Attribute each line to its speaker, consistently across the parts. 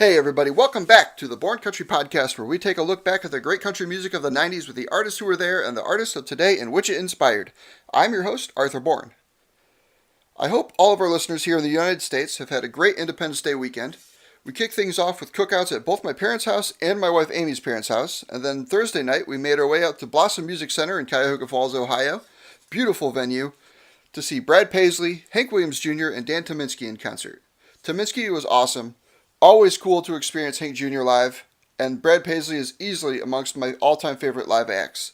Speaker 1: Hey everybody, welcome back to the Born Country Podcast, where we take a look back at the great country music of the 90s with the artists who were there and the artists of today and which it inspired. I'm your host, Arthur Bourne. I hope all of our listeners here in the United States have had a great Independence Day weekend. We kicked things off with cookouts at both my parents' house and my wife Amy's parents' house, and then Thursday night we made our way out to Blossom Music Center in Cuyahoga Falls, Ohio. Beautiful venue to see Brad Paisley, Hank Williams Jr., and Dan Tyminski in concert. Tyminski was awesome. Always cool to experience Hank Jr. live, and Brad Paisley is easily amongst my all-time favorite live acts.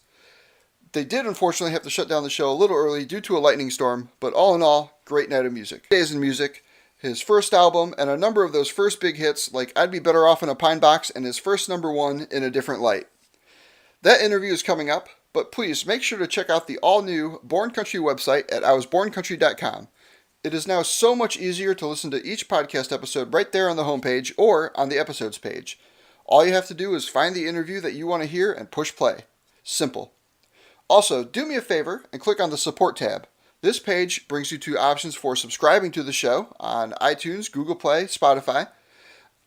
Speaker 1: They did unfortunately have to shut down the show a little early due to a lightning storm, but all in all, great night of music. Days in Music, his first album, and a number of those first big hits like I'd Be Better Off in a Pine Box and his first number one, In a Different Light. That interview is coming up, but please make sure to check out the all-new Born Country website at iwasborncountry.com. It is now so much easier to listen to each podcast episode right there on the homepage or on the episodes page. All you have to do is find the interview that you want to hear and push play. Simple. Also, do me a favor and click on the support tab. This page brings you to options for subscribing to the show on iTunes, Google Play, Spotify,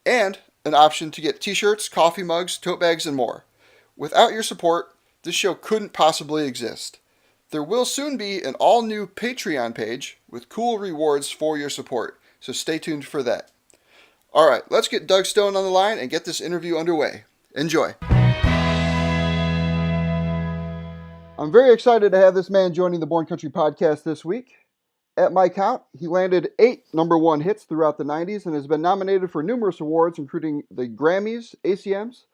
Speaker 1: and an option to get t-shirts, coffee mugs, tote bags, and more. Without your support, this show couldn't possibly exist. There will soon be an all-new Patreon page with cool rewards for your support, so stay tuned for that. Alright, let's get Doug Stone on the line and get this interview underway. Enjoy. I'm very excited to have this man joining the Born Country Podcast this week. At my count, he landed 8 number one hits throughout the 90s and has been nominated for numerous awards, including the Grammys, ACMs.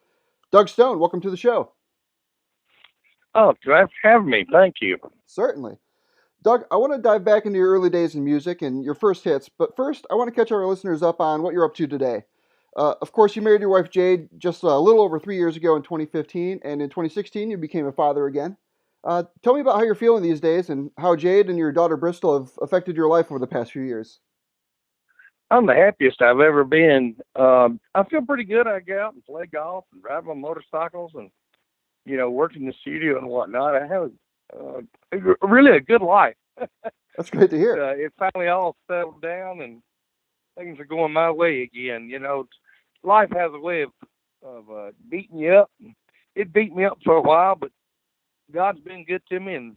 Speaker 1: Doug Stone, welcome to the show.
Speaker 2: Oh, thanks for having me. Thank you.
Speaker 1: Certainly. Doug, I want to dive back into your early days in music and your first hits, but first, I want to catch our listeners up on what you're up to today. Of course, you married your wife Jade just a little over 3 years ago in 2015, and in 2016, you became a father again. Tell me about how you're feeling these days and how Jade and your daughter Bristol have affected your life over the past few years.
Speaker 2: I'm the happiest I've ever been. I feel pretty good. I go out and play golf and ride my motorcycles and, work in the studio and whatnot. I have really a good life.
Speaker 1: That's great to hear.
Speaker 2: It finally all settled down and things are going my way again. Life has a way of beating you up. It beat me up for a while, but God's been good to me and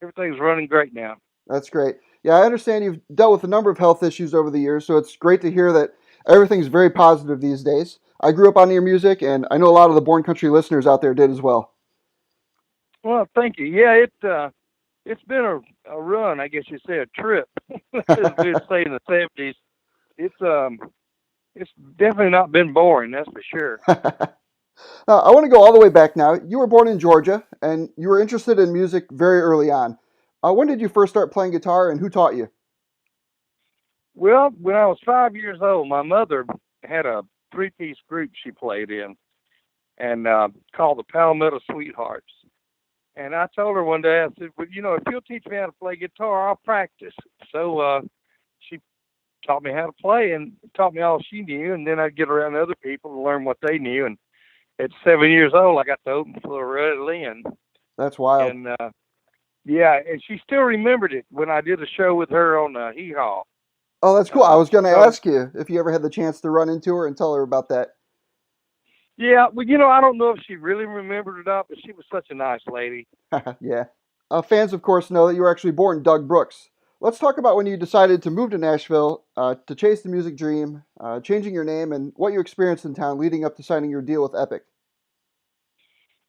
Speaker 2: everything's running great now.
Speaker 1: That's great. Yeah, I understand you've dealt with a number of health issues over the years, so it's great to hear that everything's very positive these days. I grew up on your music, and I know a lot of the Born Country listeners out there did as well.
Speaker 2: Well, thank you. Yeah, it's been a run, I guess you'd say, a trip, as we'd say in the 70s. It's definitely not been boring, that's for sure.
Speaker 1: I want to go all the way back now. You were born in Georgia, and you were interested in music very early on. When did you first start playing guitar, and who taught you?
Speaker 2: Well, when I was 5 years old, my mother had a 3-piece group she played in, and called the Palmetto Sweethearts. And I told her one day, I said, well, if you'll teach me how to play guitar, I'll practice. So she taught me how to play and taught me all she knew, and then I'd get around other people to learn what they knew. And at 7 years old, I got to open for Loretta Lynn.
Speaker 1: That's wild.
Speaker 2: And and she still remembered it when I did a show with her on Hee Haw.
Speaker 1: Oh, that's cool. I was going to ask you if you ever had the chance to run into her and tell her about that.
Speaker 2: Yeah, well, I don't know if she really remembered it up, but she was such a nice lady.
Speaker 1: Yeah. Fans, of course, know that you were actually born Doug Brooks. Let's talk about when you decided to move to Nashville to chase the music dream, changing your name, and what you experienced in town leading up to signing your deal with Epic.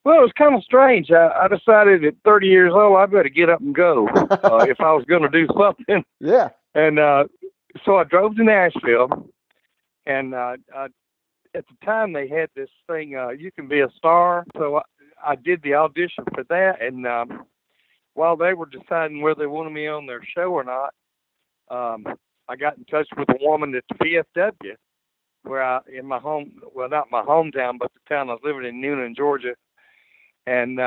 Speaker 2: Well, it was kind of strange. I decided at 30 years old, I better get up and go if I was going to do something.
Speaker 1: Yeah.
Speaker 2: And so I drove to Nashville, and at the time they had this thing, You Can Be a Star. So I did the audition for that, and while they were deciding whether they wanted me on their show or not, I got in touch with a woman at the VFW, where in my home, well, not my hometown, but the town I was living in, Newnan, Georgia. And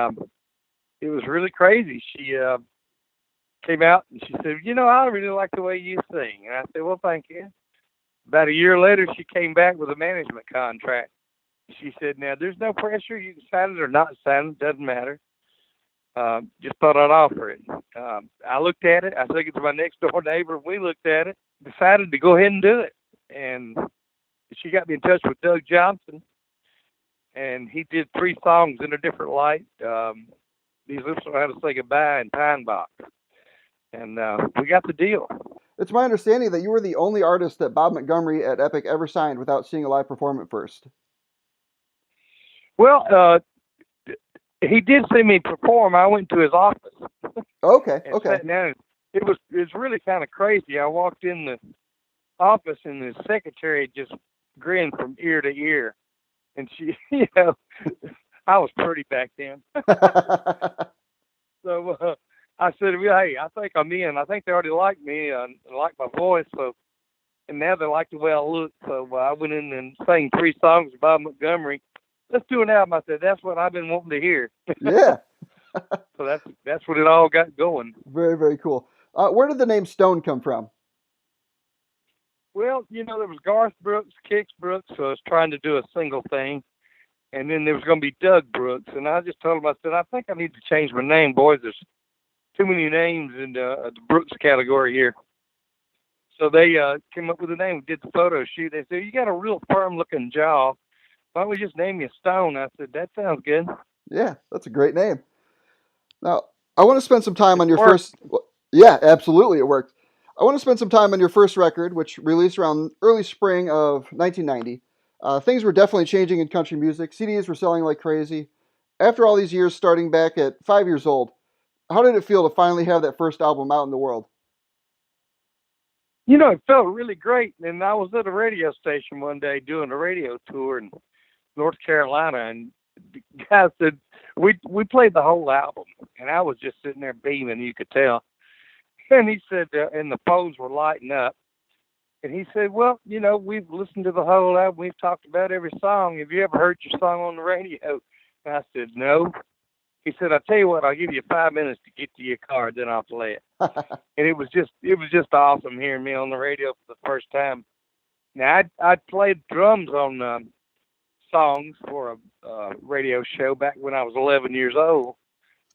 Speaker 2: it was really crazy. She came out and she said, I really like the way you sing. And I said, well, thank you. About a year later, she came back with a management contract. She said, now, there's no pressure. You can sign it or not sign it. Doesn't matter. Just thought I'd offer it. I looked at it. I took it to my next door neighbor. We looked at it, decided to go ahead and do it. And she got me in touch with Doug Johnson, and he did 3 songs in a different light. These Lips Don't Know How to Say Goodbye and Pine Box. And we got the deal.
Speaker 1: It's my understanding that you were the only artist that Bob Montgomery at Epic ever signed without seeing a live performance first.
Speaker 2: Well, he did see me perform. I went to his office.
Speaker 1: Okay.
Speaker 2: And sat down. It was really kind of crazy. I walked in the office and the secretary just grinned from ear to ear. And she, I was pretty back then. So I said, well, hey, I think I'm in. I think they already like me and like my voice. So, and now they like the way I look. So I went in and sang 3 songs with Bob Montgomery. Let's do an album. I said, that's what I've been wanting to hear.
Speaker 1: Yeah.
Speaker 2: So that's what it all got going.
Speaker 1: Very, very cool. Where did the name Stone come from?
Speaker 2: Well, there was Garth Brooks, Kix Brooks, so I was trying to do a single thing. And then there was going to be Doug Brooks. And I just told him, I said, I think I need to change my name, boys. There's too many names in the Brooks category here. So they came up with a name, did the photo shoot. They said, you got a real firm-looking jaw. Why don't we just name you Stone? I said, that sounds good.
Speaker 1: Yeah, that's a great name. Now, I want to spend some time on your
Speaker 2: worked.
Speaker 1: first... Yeah, absolutely, it worked. I want to spend some time on your first record, which released around early spring of 1990. Things were definitely changing in country music. CDs were selling like crazy. After all these years, starting back at 5 years old, how did it feel to finally have that first album out in the world?
Speaker 2: It felt really great. And I was at a radio station one day doing a radio tour in North Carolina, and the guy said, we played the whole album, and I was just sitting there beaming, you could tell. And he said, and the phones were lighting up. And he said, well, we've listened to the whole album. We've talked about every song. Have you ever heard your song on the radio? And I said, no. He said, I'll tell you what, I'll give you 5 minutes to get to your car, then I'll play it. And it was just awesome hearing me on the radio for the first time. Now, I'd played drums on songs for a radio show back when I was 11 years old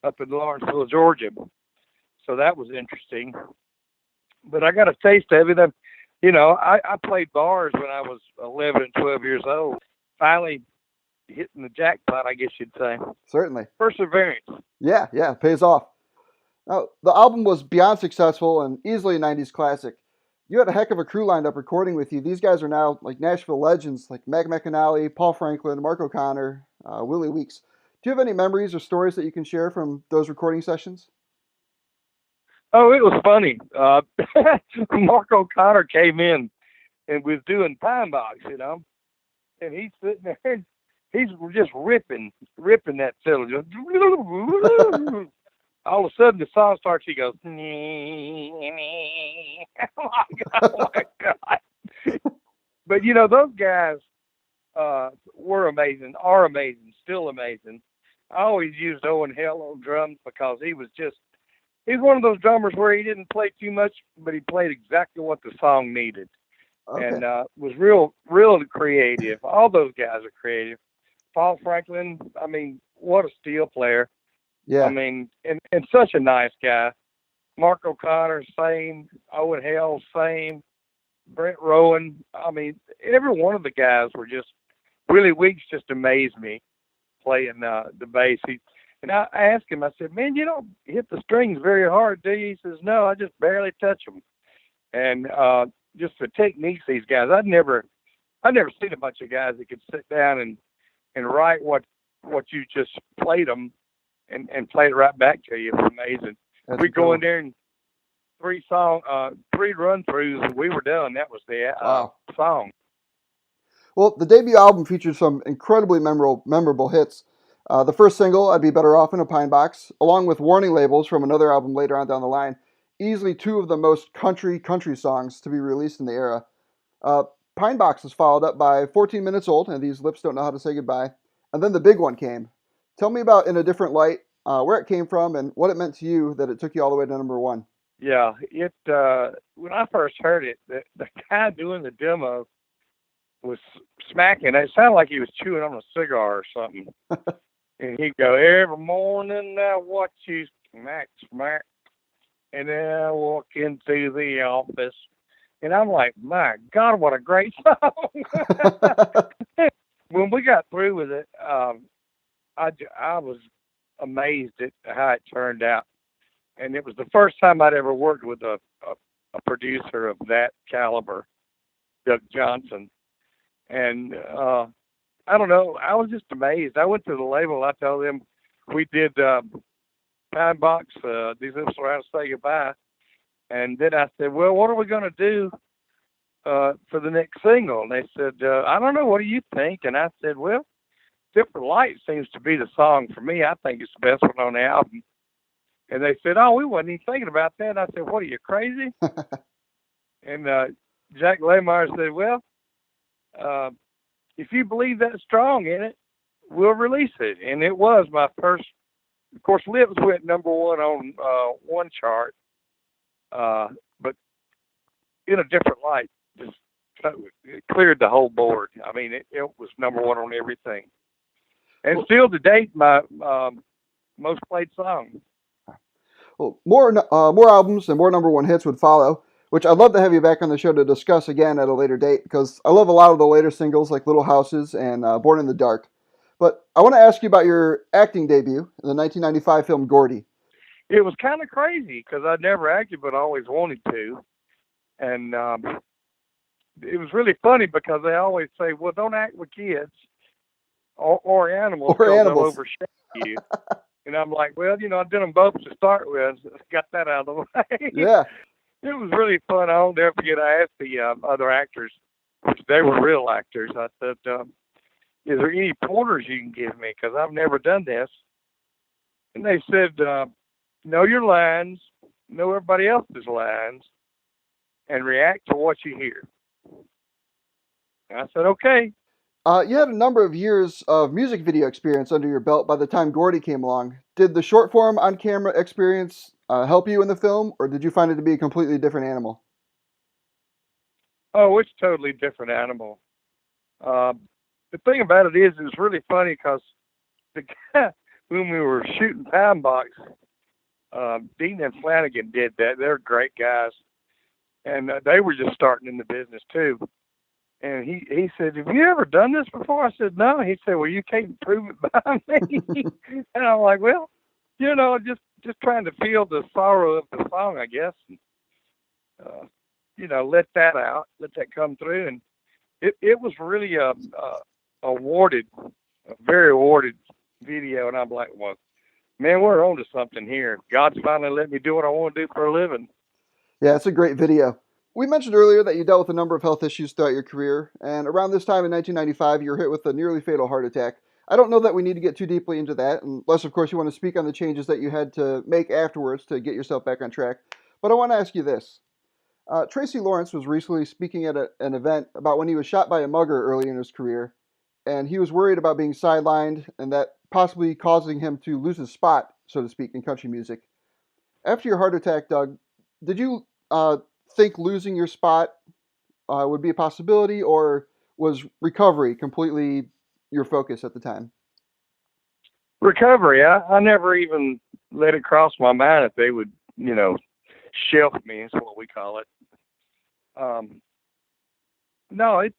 Speaker 2: up in Lawrenceville, Georgia. So that was interesting. But I got a taste of it. I played bars when I was 11 and 12 years old. Finally hitting the jackpot, I guess you'd say.
Speaker 1: Certainly.
Speaker 2: Perseverance.
Speaker 1: Yeah, it pays off. Now, the album was beyond successful and easily a 90s classic. You had a heck of a crew lined up recording with you. These guys are now like Nashville legends like Mac McAnally, Paul Franklin, Mark O'Connor, Willie Weeks. Do you have any memories or stories that you can share from those recording sessions?
Speaker 2: Oh, it was funny. Mark O'Connor came in and was doing Pine Box, and he's sitting there and he's just ripping that fiddle. All of a sudden the song starts, he goes, oh my God. But those guys were amazing, are amazing, still amazing. I always used Owen Hale on drums because he's one of those drummers where he didn't play too much, but he played exactly what the song needed. Okay. And was real creative. All those guys are creative. Paul Franklin, what a steel player.
Speaker 1: Yeah.
Speaker 2: And such a nice guy. Mark O'Connor, same. Owen Hale, same. Brent Rowan. Every one of the guys were just, Willie Weeks just amazed me playing the bass. And I asked him, I said, man, you don't hit the strings very hard, do you? He says, no, I just barely touch them. And just the techniques these guys, I'd never seen a bunch of guys that could sit down and write what you just played them and play it right back to you. It was amazing. We'd go in there and 3 run-throughs, and we were done. That was the song.
Speaker 1: Well, the debut album featured some incredibly memorable hits. The first single, I'd Be Better Off in a Pine Box, along with warning labels from another album later on down the line, easily 2 of the most country songs to be released in the era. Pine Box was followed up by 14 Minutes Old, and These Lips Don't Know How to Say Goodbye. And then the big one came. Tell me about In a Different Light, where it came from, and what it meant to you that it took you all the way to number 1.
Speaker 2: Yeah, when I first heard it, the guy doing the demo was smacking. It sounded like he was chewing on a cigar or something. And he'd go, every morning I watch you smack. And then I walk into the office And I'm like, my God, what a great song. When we got through with it, I was amazed at how it turned out. And it was the first time I'd ever worked with a producer of that caliber, Doug Johnson. And I don't know, I was just amazed. I went to the label. I told them we did Pine Box, These Lips Around to Say Goodbye. And then I said, well, what are we going to do for the next single? And they said, I don't know, what do you think? And I said, well, Different Light seems to be the song for me. I think it's the best one on the album. And they said, oh, we wasn't even thinking about that. And I said, what, are you crazy? And Jack Laymeyer said, well, if you believe that strong in it, we'll release it. And it was my first, of course, Lips went number one on one chart, but In a Different Light just it cleared the whole board. I mean, it was number one on everything. And still to date, my most played song.
Speaker 1: Well, more albums and more number one hits would follow, which I'd love to have you back on the show to discuss again at a later date, because I love a lot of the later singles like Little Houses and Born in the Dark. But I want to ask you about your acting debut in the 1995 film Gordy.
Speaker 2: It was kind of crazy because I'd never acted, but I always wanted to. And it was really funny because they always say, well, don't act with kids or animals because they'll overshadow you. And I'm like, well, I did them both to start with. Got that out of the way.
Speaker 1: Yeah.
Speaker 2: It was really fun. I'll never forget, I asked the other actors, which they were real actors. I said, is there any pointers you can give me? Because I've never done this. And they said, know your lines, know everybody else's lines, and react to what you hear. And I said, okay.
Speaker 1: You had a number of years of music video experience under your belt by the time Gordy came along. Did the short form on camera experience help you in the film, or did you find it to be a completely different animal?
Speaker 2: Oh, it's a totally different animal. The thing about it is, it's really funny because the guy, when we were shooting Pine Box, Dean and Flanagan did that. They're great guys. And they were just starting in the business too. And he said, have you ever done this before? I said, no. He said, well, you can't prove it by me. And I'm like, well, just trying to feel the sorrow of the song, I guess. And, let that out, let that come through. And it was really a very awarded video. And I'm like, well, man, we're on to something here. God's finally let me do what I want to do for a living.
Speaker 1: Yeah, it's a great video. We mentioned earlier that you dealt with a number of health issues throughout your career, and around this time in 1995, you were hit with a nearly fatal heart attack. I don't know that we need to get too deeply into that, unless, of course, you want to speak on the changes that you had to make afterwards to get yourself back on track. But I want to ask you this. Tracy Lawrence was recently speaking at an event about when he was shot by a mugger early in his career, and he was worried about being sidelined and that possibly causing him to lose his spot, so to speak, in country music. After your heart attack, Doug, did you think losing your spot would be a possibility, or was recovery completely your focus at the time?
Speaker 2: Recovery. I never even let it cross my mind if they would, shelf me, is what we call it. No, it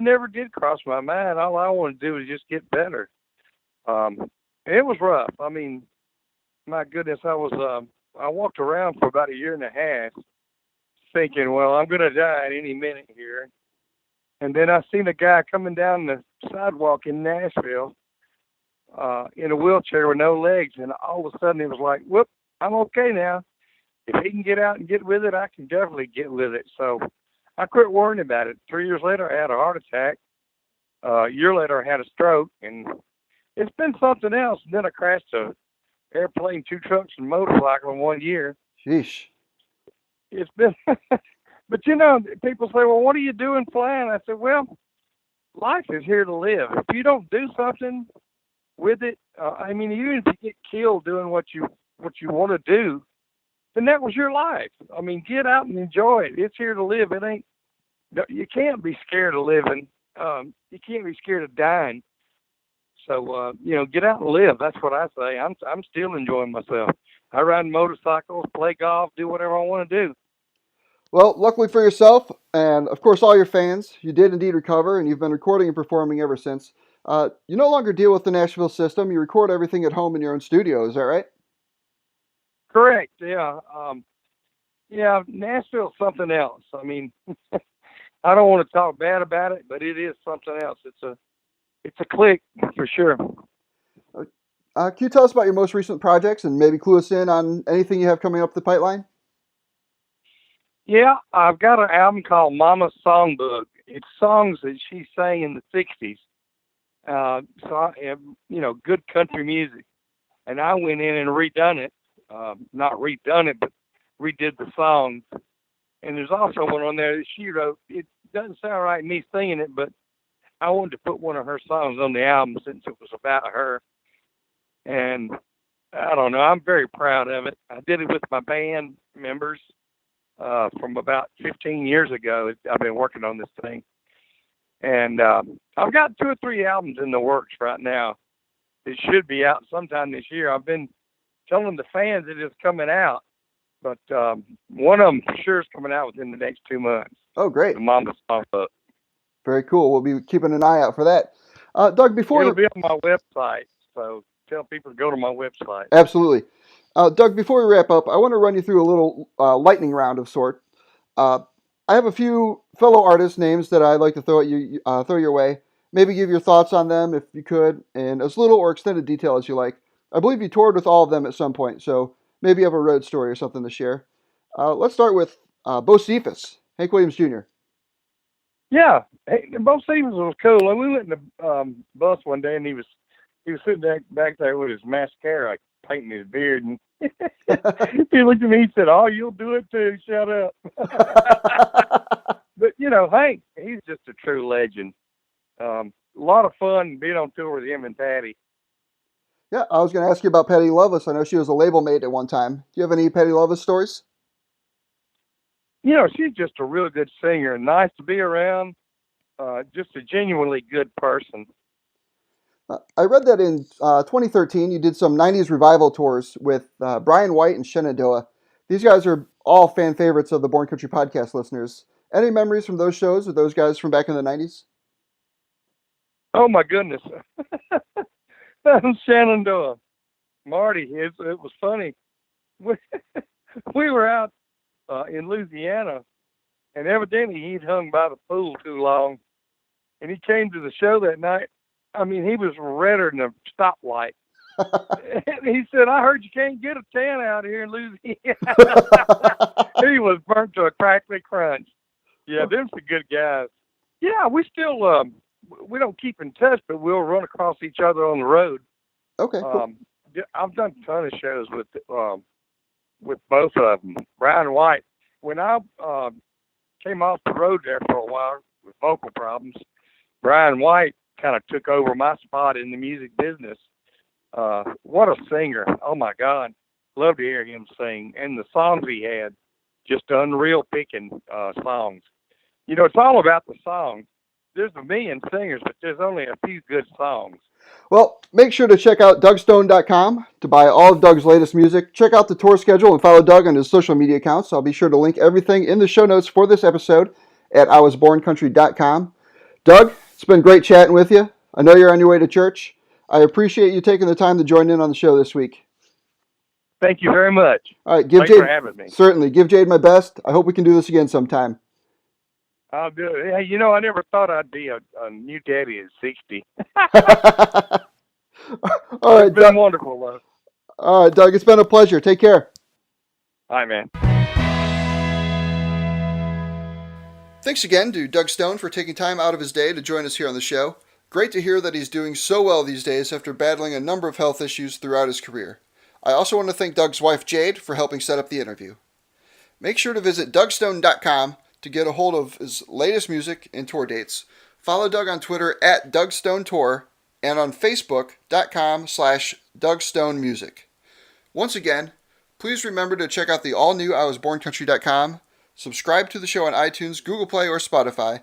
Speaker 2: never did cross my mind. All I wanted to do was just get better. It was rough. I mean, my goodness, I walked around for about a year and a half thinking, well, I'm going to die at any minute here. And then I seen a guy coming down the sidewalk in Nashville in a wheelchair with no legs. And all of a sudden it was like, whoop, I'm okay now. If he can get out and get with it, I can definitely get with it. So I quit worrying about it. 3 years later, I had a heart attack. A year later, I had a stroke. And it's been something else. And then I crashed an airplane, 2 trucks, and motorcycle in 1 year.
Speaker 1: Sheesh.
Speaker 2: It's been, but people say, well, what are you doing flying? I said, well, life is here to live. If you don't do something with it, even if you get killed doing what you want to do, then that was your life. I mean, get out and enjoy it. It's here to live. You can't be scared of living. You can't be scared of dying. So, get out and live. That's what I say. I'm still enjoying myself. I ride motorcycles, play golf, do whatever I want to do.
Speaker 1: Well, luckily for yourself, and of course all your fans, you did indeed recover, and you've been recording and performing ever since. You no longer deal with the Nashville system. You record everything at home in your own studio. Is that right?
Speaker 2: Correct. Yeah. Yeah. Nashville's something else. I mean, I don't want to talk bad about it, but it is something else. It's a click for sure.
Speaker 1: Can you tell us about your most recent projects and maybe clue us in on anything you have coming up the pipeline?
Speaker 2: Yeah, I've got an album called Mama's Songbook. It's songs that she sang in the '60s. So I have, good country music, and I went in and redone it. Not redone it, but redid the songs. And there's also one on there that she wrote. It doesn't sound right me singing it, but I wanted to put one of her songs on the album since it was about her. And I don't know, I'm very proud of it. I did it with my band members from about 15 years ago. I've been working on this thing. And I've got 2 or 3 albums in the works right now. It should be out sometime this year. I've been telling the fans it is coming out, but one of them for sure is coming out within the next 2 months.
Speaker 1: Oh, great.
Speaker 2: The Mama's Songbook.
Speaker 1: Very cool. We'll be keeping an eye out for that. Doug,
Speaker 2: It'll be on my website, so tell people to go to my website.
Speaker 1: Absolutely. Doug, before we wrap up, I want to run you through a little lightning round of sort. I have a few fellow artist names that I'd like to throw your way. Maybe give your thoughts on them if you could, in as little or extended detail as you like. I believe you toured with all of them at some point, so maybe you have a road story or something to share. Let's start with Bo Cephas, Hank Williams Jr.
Speaker 2: Yeah, hey, Bo Stevens was cool. We went in the bus one day, and he was sitting back there with his mascara, painting his beard, and he looked at me and said, "Oh, you'll do it too. Shut up." But Hank, he's just a true legend. A lot of fun being on tour with him and Patty.
Speaker 1: Yeah, I was going to ask you about Patty Loveless. I know she was a label mate at one time. Do you have any Patty Loveless stories?
Speaker 2: She's just a real good singer, nice to be around, just a genuinely good person.
Speaker 1: I read that in 2013 you did some 90s revival tours with Brian White and Shenandoah. These guys are all fan favorites of the Born Country podcast listeners. Any memories from those shows with those guys from back in the 90s?
Speaker 2: Oh, my goodness. That was Shenandoah. Marty, it was funny. We were out in Louisiana, and evidently he'd hung by the pool too long, and he came to the show that night. I mean, he was redder than a stoplight. And he said, "I heard you can't get a tan out here in Louisiana." He was burnt to a crackly crunch. Yeah, them some good guys. Yeah, we still we don't keep in touch, but we'll run across each other on the road.
Speaker 1: Okay, cool.
Speaker 2: I've done a ton of shows with both of them. Brian White, when I came off the road there for a while with vocal problems, Brian White kind of took over my spot in the music business. What a singer. Oh, my God. Love to hear him sing. And the songs he had, just unreal picking songs. It's all about the songs. There's a million singers, but there's only a few good songs.
Speaker 1: Well, make sure to check out DougStone.com to buy all of Doug's latest music. Check out the tour schedule and follow Doug on his social media accounts. I'll be sure to link everything in the show notes for this episode at iwasborncountry.com. Doug, it's been great chatting with you. I know you're on your way to church. I appreciate you taking the time to join in on the show this week.
Speaker 2: Thank you very much.
Speaker 1: All right,
Speaker 2: Thanks for having me.
Speaker 1: Certainly. Give Jade my best. I hope we can do this again sometime.
Speaker 2: I'll do it. Hey, I never thought I'd be a new daddy at 60.
Speaker 1: All right,
Speaker 2: it's been wonderful, though.
Speaker 1: All right, Doug, it's been a pleasure. Take care.
Speaker 2: All right, man.
Speaker 1: Thanks again to Doug Stone for taking time out of his day to join us here on the show. Great to hear that he's doing so well these days after battling a number of health issues throughout his career. I also want to thank Doug's wife, Jade, for helping set up the interview. Make sure to visit DougStone.com to get a hold of his latest music and tour dates. Follow Doug on Twitter at DougStoneTour and on Facebook.com/DougStoneMusic. Once again, please remember to check out the all-new iwasborncountry.com, subscribe to the show on iTunes, Google Play, or Spotify,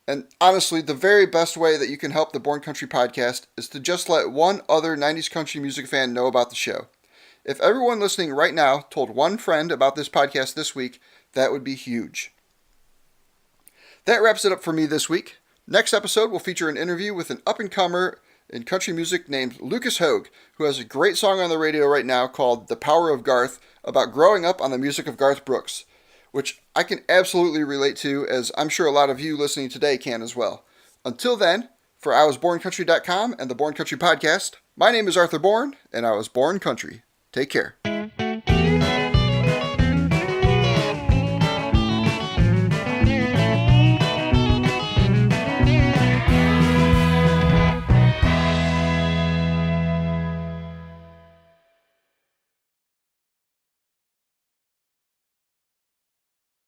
Speaker 1: and honestly, the very best way that you can help the Born Country podcast is to just let one other 90s country music fan know about the show. If everyone listening right now told one friend about this podcast this week, That would be huge. That wraps it up for me this week. Next episode will feature an interview with an up-and-comer in country music named Lucas Hogue, who has a great song on the radio right now called The Power of Garth, about growing up on the music of Garth Brooks, which I can absolutely relate to, as I'm sure a lot of you listening today can as well. Until then, for IWasBornCountry.com and the Born Country Podcast, my name is Arthur Bourne, and I was born country. Take care.